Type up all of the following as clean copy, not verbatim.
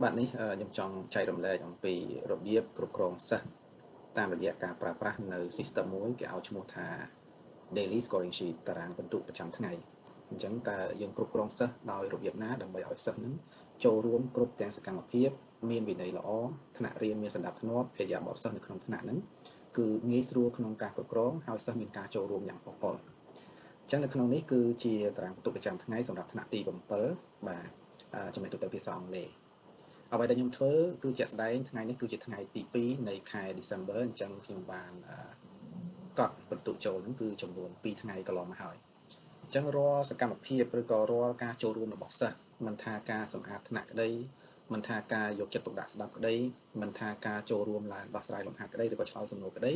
បាទនេះខ្ញុំចង់ចែករំលែកអំពីរបៀបគ្រប់គ្រងសិស្សតាមរយៈការប្រើប្រាស់នៅ system មួយគេឲ្យឈ្មោះថា daily scoring sheet តារាងពិន្ទុប្រចាំថ្ងៃអញ្ចឹងតើយើងគ្រប់គ្រងសិស្សដោយរបៀបណាដើម្បីឲ្យសិស្សនឹងចូលរួមគ្រប់ទាំងសកម្មភាពមានវិន័យល្អថ្នាក់រៀនមានសណ្ដាប់ធ្នាប់ឥរិយាបថសិស្សនៅក្នុងថ្នាក់ហ្នឹងគឺងាយស្រួលក្នុងការគ្រប់គ្រងហើយសិស្សមានការចូលរួមយ៉ាងប៉ុផលអញ្ចឹងនៅក្នុងនេះគឺជាតារាងពិន្ទុប្រចាំថ្ងៃសម្រាប់ថ្នាក់ទី7បាទចំណេះទូទៅភាសាអង់គ្លេសអ្វីដែលខ្ញុំធ្វើគឺជាក់ស្ដែងថ្ងៃនេះគឺជាថ្ងៃទី2នៃខែ December អញ្ចឹងខ្ញុំបានកត់បន្ទុកចូលហ្នឹងគឺចំនួន2ថ្ងៃកន្លងមកហើយអញ្ចឹងរាល់សកម្មភាពឬក៏រាល់ការចូលរួមរបស់សិស្សមិនថាការសម្អាតថ្នាក់ក្តីមិនថាការយកចិត្តទុកដាក់ស្ដាប់ក្តីមិនថាការចូលរួមឡើងដោះស្រាយលំហាត់ក្តីឬក៏ឆ្លើយសំណួរក្ត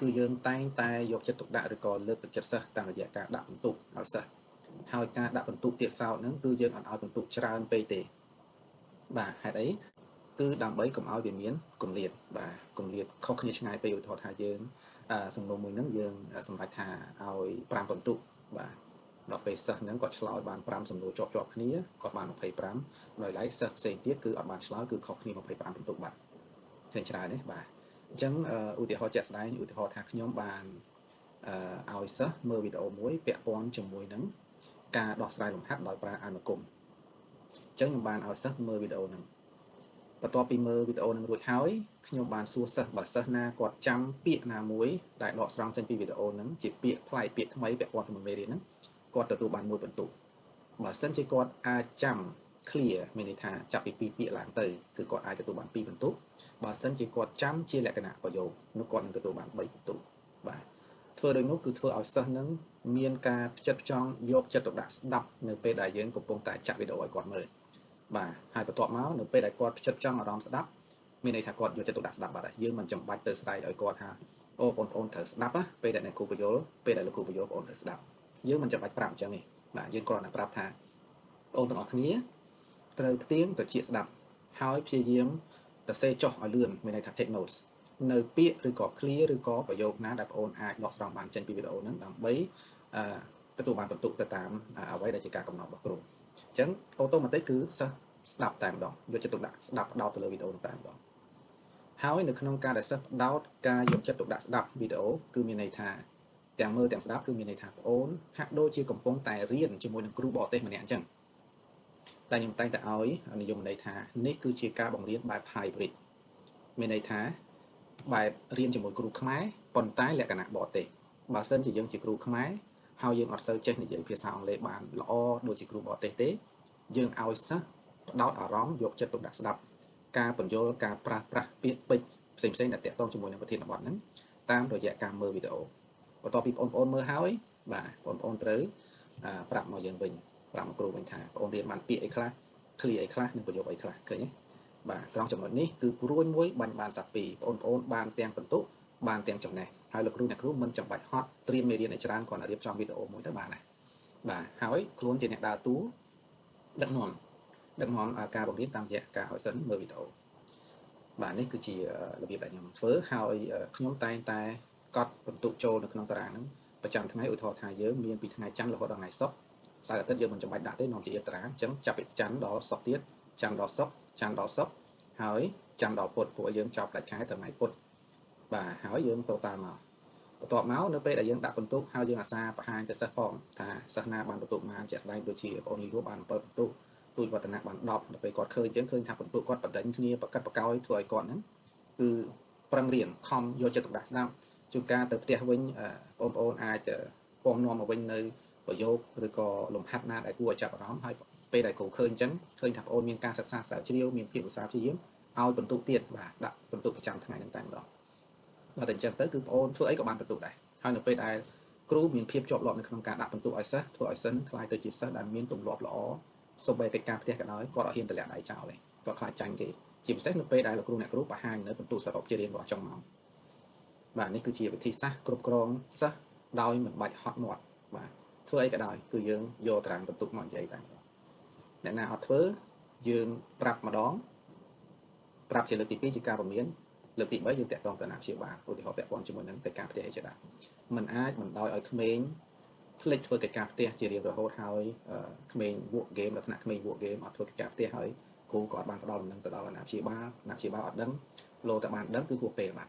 ីគឺយើងតែងតែយកចិត្តទុកដាក់ឬក៏លើកទឹកចិត្តសិស្សតាមរយៈការដាក់បន្ទុកឲ្យសិស្សហើយការដាក់បន្ទុកទៀតសោតហ្នឹងគឺយើងអត់ឲ្យបន្ទុកច្រើនពេកទេបាទហេតុអីគឺដើម្បីកុំឲ្យវាមានគម្លាតបាទគម្លាតខុសគ្នាឆ្ងាយពេកឧទាហរណ៍ថាយើងសំណុំមួយហ្នឹងយើងសម្រេចថាឲ្យ5បន្ទុកបាទដល់ពេលសិស្សហ្នឹងគាត់ឆ្លើយបាន5សំណួរជាប់គ្នាគាត់បាន25ដោយឡែកសិស្សផ្សេងទៀតគឺអត់បានឆ្លើយគឺខុសគ្នា25បន្ទុកបាទឃើញច្រើនទេបាទអញ្ចឹងឧទាហរណ៍ជាក់ស្ដែងឧទាហរណ៍ថាខ្ញុំបានឲ្យសិស្សមើលវីដេអូមួយពាក់ព័ន្ធជាមួយនឹងការដោះស្រាយលំហាត់ដោយប្រើអានុគមអញ្ចឹងខ្ញុំបានឲ្យសិស្សមើលវីដេអូហ្នឹងបន្ទាប់ពីមើលវីដេអូនឹងរួចហើយខ្ញុំបានសួរសិស្សបើសិស្សណាគាត់ចាំពាក្យណាមួយដែលដកស្រង់ចេញពីវីដេអូហ្នឹងជាពាក្យប្លែកពាក្យថ្មីពាក់ព័ន្ធជាមួយមេរៀនហ្នឹងគាត់ទទួលបាន1បន្ទុកបើសិនជាគាត់អាចចាំ clear មានន័យថាចាប់ពី2ពាក្យឡើងទៅគឺគាត់អាចទទួលបាន2បន្ទុកបើសិនជាគាត់ចាំជាលក្ខណៈប្រយោគនោះគាត់នឹងទទួលបាន3បន្ទុកបាទធ្វើដូចនោះគឺធ្វើឲ្យសិស្សនឹងមានការផ្ចិតផ្ចង់យកចិត្តទុកដាក់ស្ដាប់នៅពេលដែលយើងកំពុងតែចាក់វីដេអូឲ្យគាត់មើលបាទហើយបន្ទាប់មកនៅពេលដែលគាត់ផ្ចិតផ្ចង់អារម្មណ៍ស្ដាប់មានន័យថាគាត់យកចិត្តទុកដាក់ស្ដាប់បាទយើងមិនចាំបាច់ទៅស្រែកឲ្យគាត់ថាអូបងប្អូនត្រូវស្ដាប់ណាពេលដែលអ្នកគ្រូបញ្យល់ពេលដែលលោកគ្រូបញ្យល់បងប្អូនត្រូវស្ដាប់យើងមិនចាំបាច់ប្រាប់អញ្ចឹងទេបាទយើងគ្រាន់តែប្រាប់ថាបងប្អូនទាំងអស់គ្នាត្រូវផ្ទៀងត្រចៀកស្ដាប់ហើយព្យាយាមសរសេរចុះឲ្យលឿនមានន័យថា take notes នៅពាក្យឬក៏ clear ឬក៏ប្រយោគណាដែលបងប្អូនអាចដកស្រង់បានចេញពីវីដេអូហ្នឹងដើម្បីទទួលបានបន្ទុកទៅតាមអ្វីដែលជាការកំណត់របស់គ្រូអញ្ចឹងអូតូម៉ាទិកគឺសិស្សស្ដាប់តែម្ដងយកចិត្តទុកដាក់ស្ដាប់ផ្ដោតទៅលើវីដេអូតែម្ដងហើយនៅក្នុងការដែលសិស្សផ្ដោតការយកចិត្តទុកដាក់ស្ដាប់វីដេអូគឺមានន័យថាទាំងមើលទាំងស្ដាប់គឺមានន័យថាបងអូនហាក់ដូចជាកំពុងតែរៀនជាមួយនឹងគ្រូបរទេសម្នាក់អញ្ចឹងតែខ្ញុំតែងតែឲ្យនិយមន័យថានេះគឺជាការបង្រៀនបែប hybrid មានន័យថាបែបរៀនជាមួយគ្រូខ្មែរប៉ុន្តែលក្ខណៈបរទេសបើសិនជាយើងជាគ្រូខ្មែរហើយយើងអត់សូវចេះនិយាយភាសាអង់គ្លេសបានល្អដូចជាគ្រូបរទេសទេយើងឲ្យសិស្សផ្ដោតអារម្មណ៍យកចិត្តទុកដាក់ស្ដាប់ការបញ្យល់ការប្រាស់ប្រាស់ពាក្យពេចន៍ផ្សេងៗដែលតាក់ទងជាមួយនឹងប្រធានបទហ្នឹងតាមរយៈការមើលវីដេអូបន្ទាប់ពីបងប្អូនមើលហើយបាទបងប្អូនត្រូវប្រាប់មកយើងវិញប្រាប់មកគ្រូវិញថាបងប្អូនរៀនបានពាក្យអីខ្លះ clear អីខ្លះនិងប្រយោគអីខ្លះឃើញទេបាទត្រង់ចំណុចនេះគឺព្រួយមួយបាញ់បានសត្វពីរបងប្អូនបានទាំងបន្ទុកបានទាំងចំណេះហើយលោកគ្រូអ្នកគ្រូមិនចាំបាច់ហត់ត្រៀមមេរៀនឲ្យច្រើនគ្រាន់តែរៀបចំវីដេអូមួយទៅបានដែរបាទហើយខ្លួនជាអ្នកដើរតួដឹកនាំការបង្រៀនតាមរយៈការឲ្យសិស្សមើលវីដេអូបាទនេះគឺជារបៀបដែលខ្ញុំធ្វើហើយខ្ញុំតែងតែកត់បន្ទុកចូលនៅក្នុងតារាងហ្នឹងប្រចាំថ្ងៃឧទាហរណ៍ថាយើងមានពីថ្ងៃច័ន្ទរហូតដល់ថ្ងៃសុក្រសៅរ៍អាទិត្យយើងមិនចាំបាច់ដាក់ទេនាំជាតារាងអញ្ចឹងចាប់ពីច័ន្ទដល់សុក្រទៀតច័ន្ទដល់សុក្រច័ន្ទដល់សុក្រហើយច័ន្ទដល់ពុធព្រោះយើងចប់ផ្ដាច់ខែទៅថ្ងៃពុធបាទហើយយើងទៅតាមមកបន្ទាប់មកនៅពេលដែលយើងដាក់បន្ទុកហើយយើងអាសាបង្ហាញទៅសិស្សផងថាសិស្សណាបានបន្ទុកបានជាក់ស្ដែងដូចជាបងលីហូបាន7បន្ទុកទូចវឌ្ឍនៈបាន10ដល់ពេលគាត់ឃើញអញ្ចឹងឃើញថាបន្ទុកគាត់បដិញគ្នាប្រកាត់ប្រកោយធ្វើឲ្យគាត់ហ្នឹងគឺប្រឹងរៀនខំយកចិត្តទុកដាក់ស្ដាប់ជួនកាលទៅផ្ទះវិញបងប្អូនអាចពំនាំមកវិញនៅប្រយោគឬក៏លំហាត់ណាដែលគួរឲ្យចាប់អារម្មណ៍ហើយពេលដែលគ្រូឃើញអញ្ចឹងឃើញថាបងប្អូនមានការសិក្សាស្រាវជ្រាវមានភាពឧស្សាហ៍ព្យាយាមឲ្យបន្ទុកទៀតបាទដាក់បន្ទុកប្រចាំថ្ងៃហ្នឹងតែម្ដងបាទតែអញ្ចឹងទៅគឺបងប្អូនធ្វើអីក៏បានបន្ទុកដែរហើយនៅពេលដែលគ្រូមានភាពជាប់លាប់នៅក្នុងការដាក់បន្ទុកឲ្យសិស្សធ្វើឲ្យសិស្សខ្លាយទៅជាសិស្សដែលមានទម្លាប់ល្អសូម្បីកិច្ចការផ្ទះក៏ដោយគាត់អត់ហ៊ានទម្លាក់ដៃចោលទេគាត់ខ្លាចចាញ់គេជាពិសេសនៅពេលដែលលោកគ្រូអ្នកគ្រូបង្ហាញនៅបន្ទុកសរុបជារៀងរាល់ចុងម៉ោងបាទនេះគឺជាវិធីសាស្ត្រគ្រប់គ្រងសិស្សដោយមិនបាច់ហត់មាត់បាទធ្វើអីក៏ដោយគឺយើងយកតារាងបន្ទុកមកនិយាយតែអ្នកណាអត់ធ្វើយើងប្រាប់ម្ដងប្រាប់ជាលើកទី2ជាការពមៀនលើកទី3យើងតាក់ទងទៅណាព្យាបាលឧទាហរណ៍ពាក់ព័ន្ធជាមួយនឹងកិច្ចការផ្ទះអីជាដើមมันអាចបណ្ដោយឲ្យក្មេងភ្លេចធ្វើកិច្ចការផ្ទះជារៀងរហូតហើយក្មេងវក់ហ្គេមលក្ខណៈក្មេងវក់ហ្គេមអត់ធ្វើកិច្ចការផ្ទះហើយគ គ្រូក៏អត់បានផ្ដល់ដំណឹងទៅដល់អាណាព្យាបាលអត់ដឹងលោកតែបានដឹងគឺហួសពេលបាទ